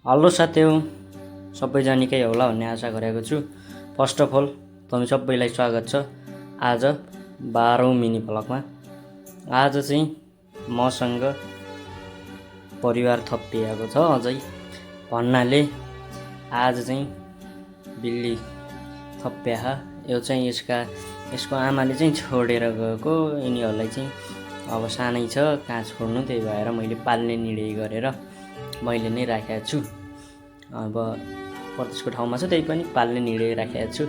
Hello साथीहरु, सबैजनाकै होला भन्ने आशा गरेको छु। फर्स्ट अफ अल तपाईँ सबैलाई स्वागत छ आज 12औं मिनी भ्लगमा। आज चाहिँ मसँग परिवार थपिएको छ अझै भन्नाले आज चाहिँ बिल्ली थप्या। यो चाहिँ यसको आमाले चाहिँ छोडेर गएको। यिनीहरूलाई चाहिँ अब सानै छ, कहाँ छोड्नु, त्यही भएर मैले पाल्ने निर्णय गरेर मैले नै राखेको छु। अब परदेशको ठाउँमा छ, त्यही पनि पाल्ने निर्णय राखेको छु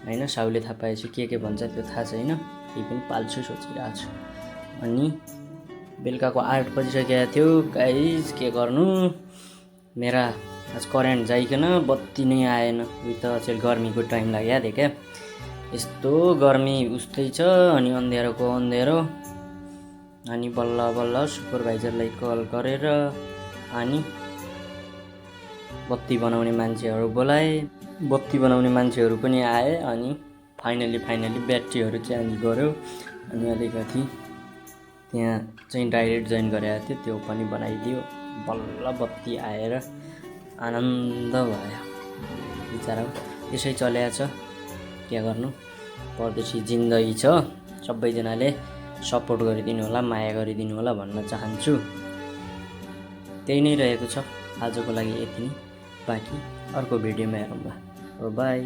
हैन। साउले थाहा पाएपछि के भन्छ त्यो थाहा छैन, त्यही पनि पाल्छु सोचिरहेको छु। अनि बेलुकाको 8 बजिसकेको थियो गाइस। के गर्नु, मेरा आज करेन्ट जाइकन बत्ती नै आएन। उही त अचेल गर्मीको टाइम लाग्यो क्या, यस्तो गर्मी उस्तै छ। अनि अन्धेरोको अन्धेरो। अनि बल्ल बल्ल सुपरभाइजरलाई कल गरेर अनि बत्ती बनाउने मान्छेहरू बोलाए। बत्ती बनाउने मान्छेहरू पनि आए। अनि फाइनली ब्याट्रीहरू चेन्ज गर्यो। अनि अलिकति त्यहाँ चाहिँ डाइरेक्ट जोइन गरेको थियो, त्यो पनि बनाइदियो। बल्ल बत्ती आएर आनन्द भयो। बिचरा त्यसै चलेको छ, के गर्नु, परदेशी जिन्दगी छ। सबैजनाले सपोर्ट गरिदिनु होला, माया गरिदिनु होला भन्न चाहन्छु। त्यही नै रहेको छ आजको लागि, यति नै। बाँकी अर्को भिडियोमा हेरौँला। बाई।